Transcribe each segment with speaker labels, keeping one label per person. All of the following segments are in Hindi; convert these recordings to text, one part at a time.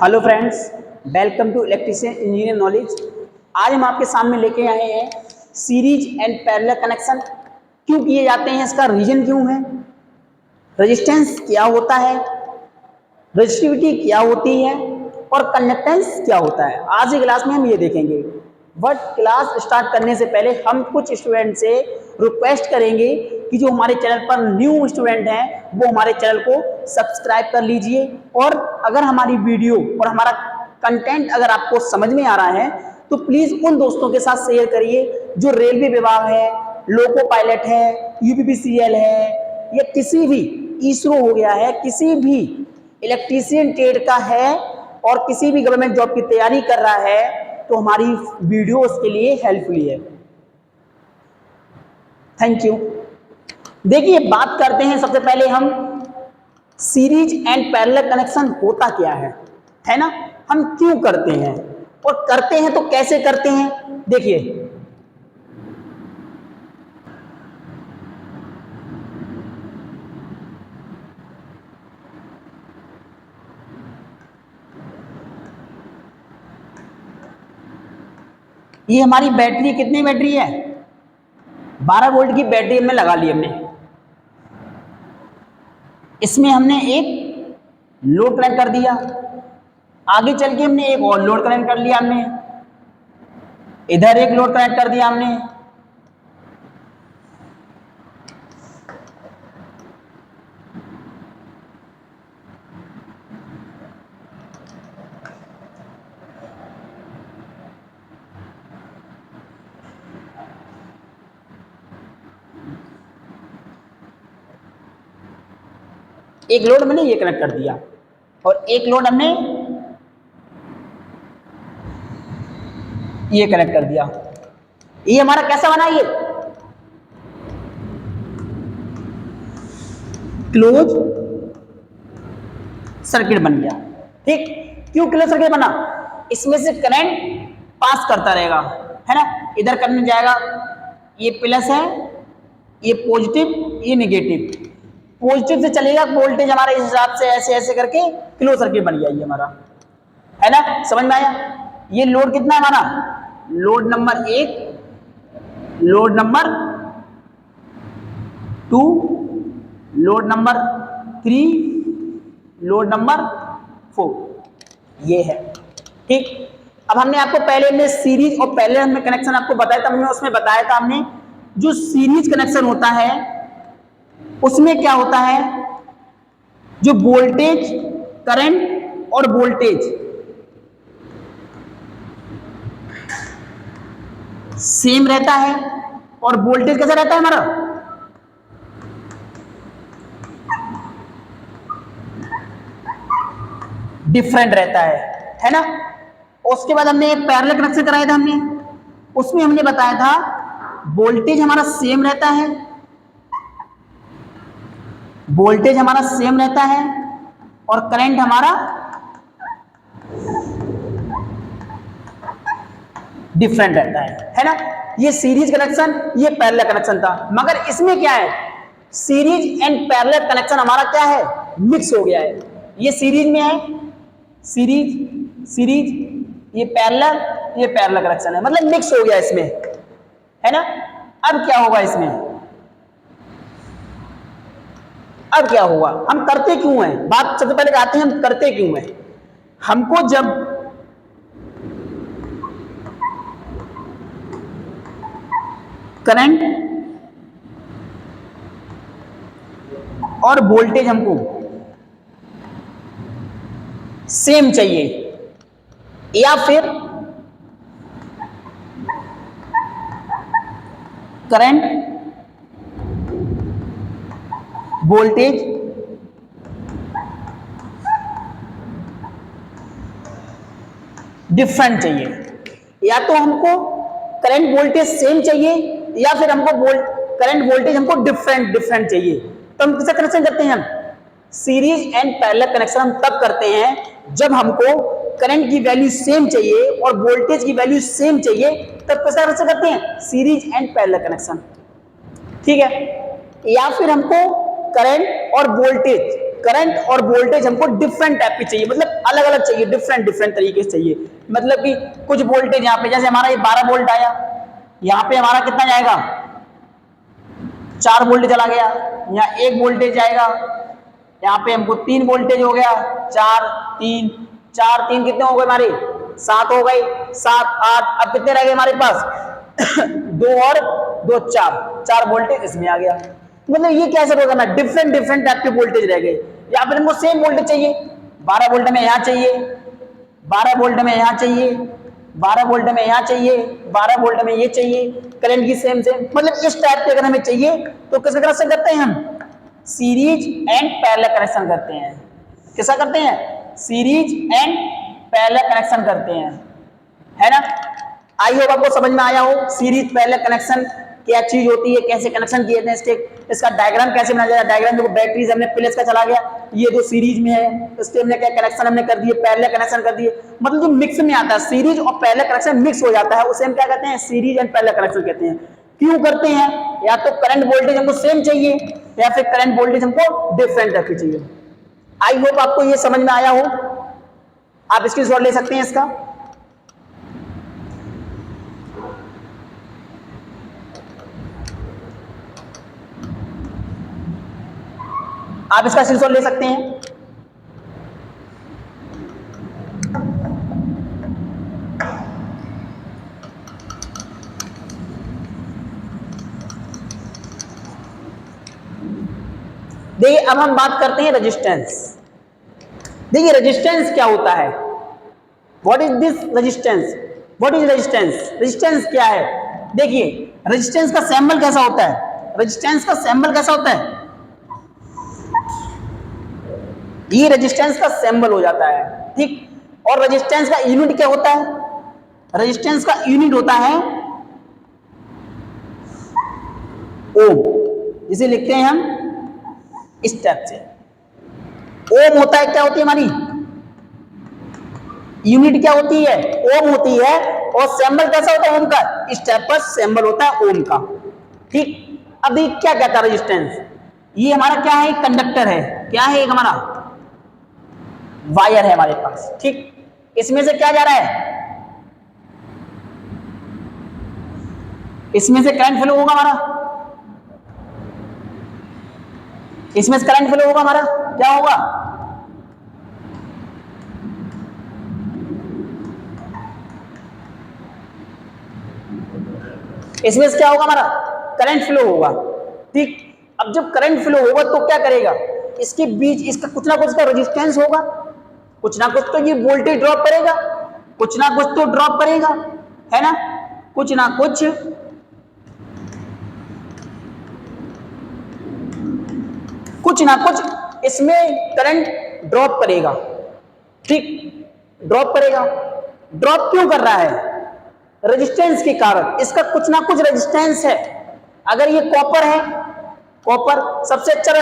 Speaker 1: Hello friends, welcome to electrician engineer knowledge. आज हम आपके सामने लेके आए हैं सीरीज एंड पैरेलल कनेक्शन क्यों किए जाते हैं, इसका रीजन क्यों है, रेजिस्टेंस क्या होता है, रेजिस्टिविटी क्या होती है और कंडक्टेंस क्या होता है। आज की क्लास में हम ये देखेंगे। बट क्लास स्टार्ट करने से पहले हम कुछ स्टूडेंट से रिक्वेस्ट करेंगे कि जो हमारे चैनल पर न्यू स्टूडेंट हैं वो हमारे चैनल को सब्सक्राइब कर लीजिए। और अगर हमारी वीडियो और हमारा कंटेंट अगर आपको समझ में आ रहा है तो प्लीज़ उन दोस्तों के साथ शेयर करिए जो रेलवे विभाग है, लोको पायलट है, यूपीपीसीएल है, या किसी भी इसरो हो गया है, किसी भी इलेक्ट्रीशियन ट्रेड का है और किसी भी गवर्नमेंट जॉब की तैयारी कर रहा है तो हमारी वीडियो उसके लिए हेल्पफुल है। Thank you. देखिए, बात करते हैं सबसे पहले हम सीरीज एंड पैरेलल कनेक्शन होता क्या है ना, हम क्यों करते हैं और करते हैं तो कैसे करते हैं। देखिए, ये हमारी बैटरी कितनी बैटरी है, 12 वोल्ट की बैटरी हमने लगा ली। हमने इसमें हमने एक लोड कनेक्ट कर दिया, आगे चल के हमने एक और लोड कनेक्ट कर लिया, हमने इधर एक लोड कनेक्ट कर दिया हमने, एक लोड मैंने ये कनेक्ट कर दिया और एक लोड हमने ये कनेक्ट कर दिया। ये हमारा कैसा बना, ये क्लोज सर्किट बन गया। ठीक, क्यों क्लोज सर्किट बना, इसमें से करंट पास करता रहेगा, है ना। इधर करंट जाएगा, ये प्लस है, ये पॉजिटिव, ये नेगेटिव। पॉजिटिव से चलेगा वोल्टेज हमारा इस हिसाब से ऐसे ऐसे करके क्लोज सर्किट बन गया ये हमारा, है ना। समझ में आया। ये लोड कितना है हमारा, load number 1, load number 2, load number 3, load number 4, ये है। ठीक, अब हमने आपको पहले हमने सीरीज और पहले हमने कनेक्शन आपको बताया था, हमने उसमें बताया था हमने जो सीरीज कनेक्शन होता है उसमें क्या होता है, जो वोल्टेज, करंट और वोल्टेज सेम रहता है और वोल्टेज कैसा रहता है हमारा, डिफरेंट रहता है ना। उसके बाद हमने एक पैरेलल कनेक्शन कराया था हमने, उसमें हमने बताया था वोल्टेज हमारा सेम रहता है, वोल्टेज हमारा सेम रहता है और करंट हमारा डिफरेंट रहता है ना। ये सीरीज कनेक्शन, ये पैरेलल कनेक्शन था। मगर इसमें क्या है, सीरीज एंड पैरेलल कनेक्शन हमारा क्या है, मिक्स हो गया है। ये सीरीज में है, सीरीज सीरीज, ये पैरेलल कनेक्शन है, मतलब मिक्स हो गया इसमें, है ना। अब क्या होगा इसमें, अब क्या होगा, हम करते क्यों हैं, बात सबसे पहले आते हैं हम करते क्यों हैं। हमको जब करंट और वोल्टेज हमको सेम चाहिए, या फिर करंट वोल्टेज डिफरेंट चाहिए, या तो हमको करंट वोल्टेज सेम चाहिए या फिर हमको करंट वोल्टेज हमको डिफरेंट चाहिए। तो हम किसका कनेक्शन करते हैं, हम सीरीज एंड पैरेलल कनेक्शन हम तब करते हैं जब हमको करंट की वैल्यू सेम चाहिए और वोल्टेज की वैल्यू सेम चाहिए, तब किसका कनेक्शन करते हैं, सीरीज एंड पैरेलल कनेक्शन। ठीक है, या फिर हमको करंट और वोल्टेज करंट और वोल्टेज हमको डिफरेंट टाइप की चाहिए, मतलब अलग अलग चाहिए, डिफरेंट डिफरेंट तरीके से चाहिए। मतलब कि कुछ वोल्टेज यहाँ पे, जैसे हमारा ये 12 वोल्ट आया, यहाँ पे हमारा कितना जाएगा, 4 वोल्ट चला गया। यहाँ 1 वोल्टेज जाएगा, यहाँ पे हमको 3 वोल्टेज हो गया, 4 3 4 3 कितने हो गए हमारे, 7 हो गए, 7 8, अब कितने रह गए हमारे पास 2 और 2 4 वोल्टेज इसमें आ गया। मतलब ये कैसे होगा ना, डिफरेंट डिफरेंट टाइप के वोल्टेज रह गए। या फिर हमको सेम वोल्टेज चाहिए, 12 वोल्ट में यहाँ चाहिए, 12 वोल्ट में यहाँ चाहिए, 12 वोल्ट में यहाँ चाहिए, 12 वोल्ट में ये चाहिए, करंट की सेम सेम, मतलब इस टाइप के अगर हमें चाहिए तो किसका कनेक्शन करते हैं हम, सीरीज एंड पैरेलल कनेक्शन करते हैं। किसका करते हैं, सीरीज एंड पैरेलल कनेक्शन करते हैं, है ना। आई होप आपको समझ में आया हो सीरीज पैरेलल कनेक्शन क्या चीज होती है, कैसे कनेक्शन किए थे इसके, इसका डायग्राम कैसे बनाया जाए। डायग्राम देखो, बैटरीज हमने प्लस का चला गया, ये जो सीरीज में है इसके हमने क्या कनेक्शन हमने कर दिए, पैरेलल कनेक्शन कर दिए, मतलब जो मिक्स में आता है, सीरीज और पैरेलल कनेक्शन मिक्स हो जाता है, उसे हम क्या कहते हैं, सीरीज एंड पैरेलल कनेक्शन कहते हैं। क्यों करते हैं, या तो करंट वोल्टेज हमको सेम चाहिए या फिर करंट वोल्टेज हमको डिफरेंट रखनी चाहिए। आई होप आपको ये समझ में आया हो, आप स्क्रीनशॉट ले सकते हैं इसका। आप इसका स्क्रीनशॉट ले सकते हैं। देखिए अब हम बात करते हैं रेजिस्टेंस। देखिए रेजिस्टेंस क्या होता है, what is this resistance, what is resistance, resistance क्या है। देखिए रेजिस्टेंस का सिंबल कैसा होता है, रेजिस्टेंस का सिंबल कैसा होता है, ये रेजिस्टेंस का सिंबल हो जाता है, ठीक। और रेजिस्टेंस का यूनिट क्या होता है, रेजिस्टेंस का यूनिट होता है ओम, जिसे लिखते हैं हम इस टाइप से, ओम होता है, क्या होती है हमारी यूनिट, क्या होती है, ओम होती है। और सिंबल कैसा होता है ओम का, इस टाइप पर सिंबल होता है ओम का, ठीक। अब देखिए क्या कहता है रेजिस्टेंस, ये हमारा क्या है, कंडक्टर है, क्या है एक हमारा वायर है हमारे पास, ठीक। इसमें से क्या जा रहा है, इसमें से करंट फ्लो होगा हमारा, इसमें से करंट फ्लो होगा हमारा, क्या होगा, इसमें से क्या होगा हमारा, करंट फ्लो होगा, ठीक। अब जब करंट फ्लो होगा तो क्या करेगा, इसके बीच इसका कुछ ना कुछ का रेजिस्टेंस होगा, कुछ ना कुछ तो ये वोल्टेज ड्रॉप करेगा, कुछ ना कुछ तो ड्रॉप करेगा, है ना, कुछ ना कुछ इसमें करंट ड्रॉप करेगा, ठीक, ड्रॉप करेगा। ड्रॉप क्यों कर रहा है, रेजिस्टेंस के कारण, इसका कुछ ना कुछ रेजिस्टेंस है। अगर ये कॉपर है, कॉपर सबसे अच्छा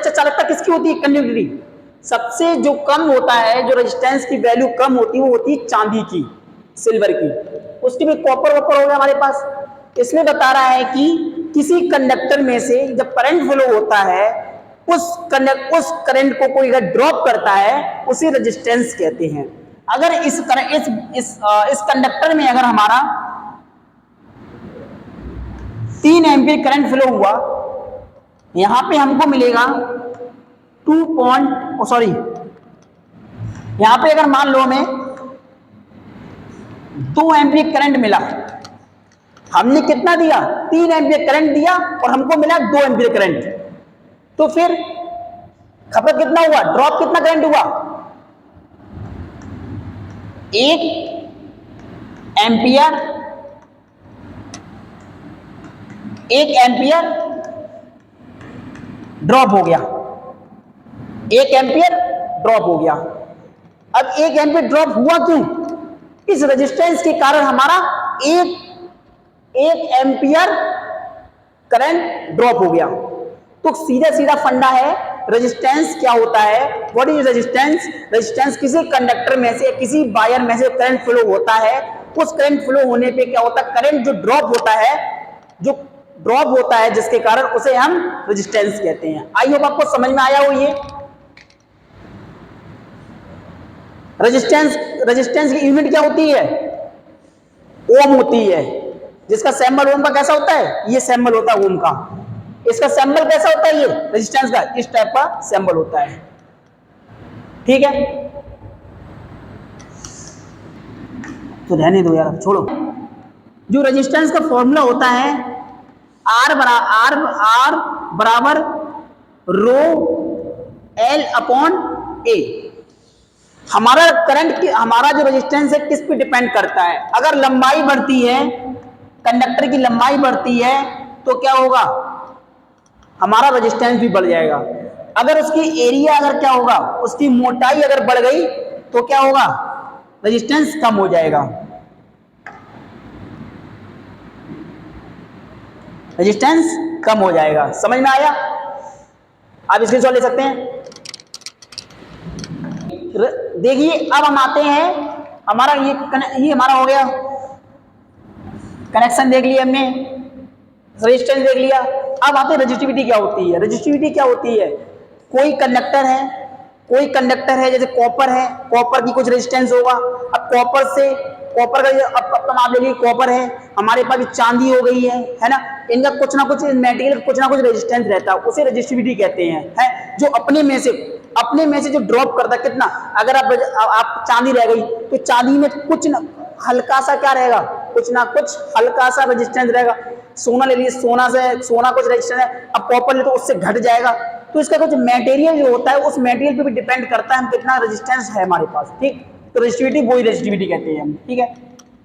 Speaker 1: चालकता किसकी होती है, कंडक्टिविटी सबसे जो कम होता है, जो रेजिस्टेंस की वैल्यू कम होती है वो होती है चांदी की, सिल्वर की, उसकी भी कॉपर वॉपर हो गया हमारे पास। इसमें बता रहा है कि किसी कंडक्टर में से जब करंट फ्लो होता है, उस करंट को कोई अगर ड्रॉप करता है उसे रेजिस्टेंस कहते हैं। अगर इस कंडक्टर में अगर हमारा 3 एम्पीयर करंट फ्लो हुआ, यहां पे हमको मिलेगा यहां पे अगर मान लो हमें 2 एम्पीयर करंट मिला, हमने कितना दिया, 3 एम्पीयर करंट दिया और हमको मिला 2 एम्पीयर करंट, तो फिर खपत कितना हुआ, ड्रॉप कितना करंट हुआ, 1 एम्पीयर ड्रॉप हो गया, 1 एम्पीयर ड्रॉप हो गया। अब 1 एम्पीयर ड्रॉप हुआ क्यों, इस रेजिस्टेंस के कारण हमारा 1 एम्पीयर करंट ड्रॉप हो गया। तो सीधा फंडा है, रेजिस्टेंस क्या होता है, व्हाट इज रेजिस्टेंस, रेजिस्टेंस किसी कंडक्टर में से, किसी वायर में से करंट फ्लो होता है, उस करंट फ्लो होने पे क्या होता है, करंट जो ड्रॉप होता है जिसके कारण उसे हम रेजिस्टेंस कहते हैं। आई होप आपको समझ में आया हो ये। रेजिस्टेंस की यूनिट क्या होती है? ओम होती है। जिसका सिंबल ओम का कैसा होता है? ये सिंबल होता है ओम का। इसका सिंबल कैसा होता है? ये रेजिस्टेंस का इस टाइप का सिंबल होता है। ठीक है, तो रहने दो यार, छोड़ो। जो रेजिस्टेंस का फॉर्मूला होता है आर बराबर रो एल अपॉन ए। हमारा करंट हमारा जो रेजिस्टेंस है किस पे डिपेंड करता है? अगर लंबाई बढ़ती है, कंडक्टर की लंबाई बढ़ती है तो क्या होगा? हमारा रेजिस्टेंस भी बढ़ जाएगा। अगर उसकी एरिया अगर क्या होगा, उसकी मोटाई अगर बढ़ गई तो क्या होगा? रेजिस्टेंस कम हो जाएगा। रेजिस्टेंस कम हो जाएगा। समझ में आया? आप स्क्रीनशॉट ले सकते हैं। देखिए अब हम आते हैं, हमारा ये हमारा हो गया, कनेक्शन देख लिया हमने, रेजिस्टेंस देख लिया। अब आते हैं रेजिस्टिविटी क्या होती है। रेजिस्टिविटी क्या होती है? कोई कंडक्टर है जैसे कॉपर है, कॉपर की कुछ रेजिस्टेंस होगा। अब कॉपर का अब आप देखिए कॉपर है, हमारे पास चांदी हो गई है ना, इनका कुछ ना कुछ मेटेरियल कुछ ना कुछ रेजिस्टेंस रहता है, उसे रेजिस्टिविटी कहते हैं। है जो अपने में से जो ड्रॉप करता है कितना। अगर आप चांदी रह गई तो चांदी में कुछ ना हल्का सा क्या रहेगा, कुछ ना कुछ हल्का सा रेजिस्टेंस रहेगा। सोना ले लीजिए, सोना कुछ रेजिस्टेंस है, अब कॉपर ले तो उससे घट जाएगा। तो इसका कुछ मटेरियल जो होता है उस मटेरियल पे भी डिपेंड करता है हम कितना रेजिस्टेंस है हमारे पास। ठीक, तो रेजिस्टिविटी वही रेजिस्टिविटी कहते हैं हम। ठीक है,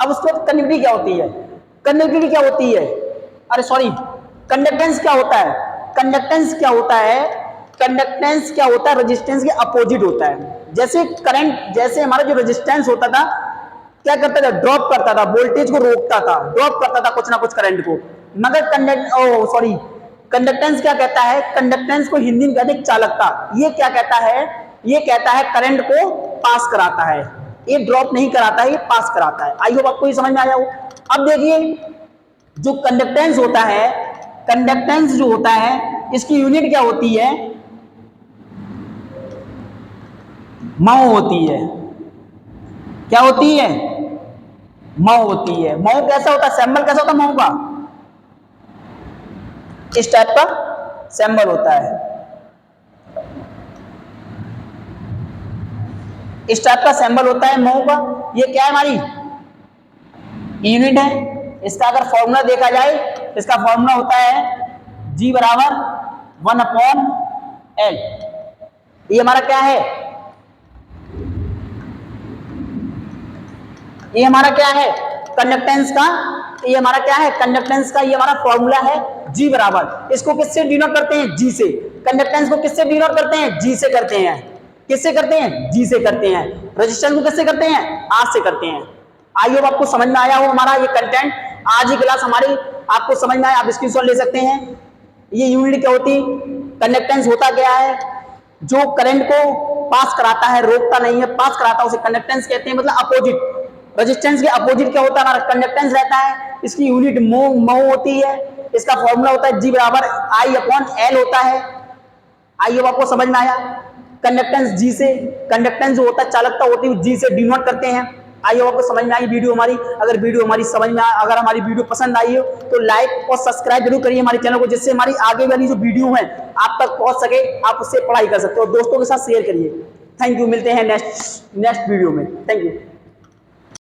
Speaker 1: अब उसके बाद कंडक्टिविटी क्या होती है? कंडक्टिविटी क्या होती है? अरे सॉरी, कंडक्टेंस क्या होता है? कंडक्टेंस क्या होता है? कंडक्टेंस क्या होता है? रेजिस्टेंस के अपोजिट होता है। जैसे हमारा जो रेजिस्टेंस होता था क्या करता था? ड्रॉप करता था, वोल्टेज को रोकता था, ड्रॉप करता था कुछ ना कुछ करंट को। मगर कंडक्टेंस क्या कहता है? कंडक्टेंस को हिंदी में कहते हैं चालकता। ये क्या कहता है? ये कहता है करंट को पास कराता है, ये ड्रॉप नहीं कराता है, ये पास कराता है। आई होप आपको ये समझ में आया हो। अब देखिए जो कंडक्टेंस होता है, कंडक्टेंस जो होता है इसकी यूनिट क्या होती है? मौ होती है। क्या होती है? मौ होती है। मौ कैसा होता है? सिंबल कैसा होता है मौ का? इस टाइप का सिंबल होता है, इस टाइप का सिंबल होता है मौ का। ये क्या है? हमारी यूनिट है। इसका अगर फॉर्मूला देखा जाए, इसका फॉर्मूला होता है G बराबर 1/L। ये हमारा क्या है? ये हमारा क्या है? कंडक्टेंस का। ये हमारा क्या है? कंडक्टेंस का ये हमारा फॉर्मूला है G बराबर। इसको किससे डिनोट करते हैं? G से। कंडक्टेंस को किससे डिनोट करते हैं? G से करते हैं। किससे करते हैं? G से करते हैं। रेजिस्टेंस को किससे करते हैं? R से करते हैं। आई होप आपको समझ में आया हो हमारा ये कंटेंट। आज की क्लास हमारी आपको समझ में आया, आप स्क्रीनशॉट ले सकते हैं। ये यूनिट क्या होती? कंडक्टेंस होता क्या है? जो करंट को पास कराता है, रोकता नहीं है, पास कराता है, उसे कंडक्टेंस कहते हैं। मतलब अपोजिट, रेजिस्टेंस के अपोजिट क्या होता है? हमारा कंडक्टेंस रहता है। इसकी यूनिट मो होती है। इसका फॉर्मूला होता है G बराबर I/L होता है। आई होप आपको समझ में आया। कंडक्टेंस G से, कंडक्टेंस जो होता है चालकता होती है G से डिनोट करते हैं। आई होप आपको समझ में आई वीडियो हमारी। अगर वीडियो हमारी समझ में अगर हमारी वीडियो पसंद आई हो तो लाइक और सब्सक्राइब जरूर करिए हमारे चैनल को, जिससे हमारी आगे वाली जो वीडियो है आप तक पहुंच सके, आप उससे पढ़ाई कर सकते हो। दोस्तों के साथ शेयर करिए। थैंक यू, मिलते हैं नेक्स्ट वीडियो में। Thank you.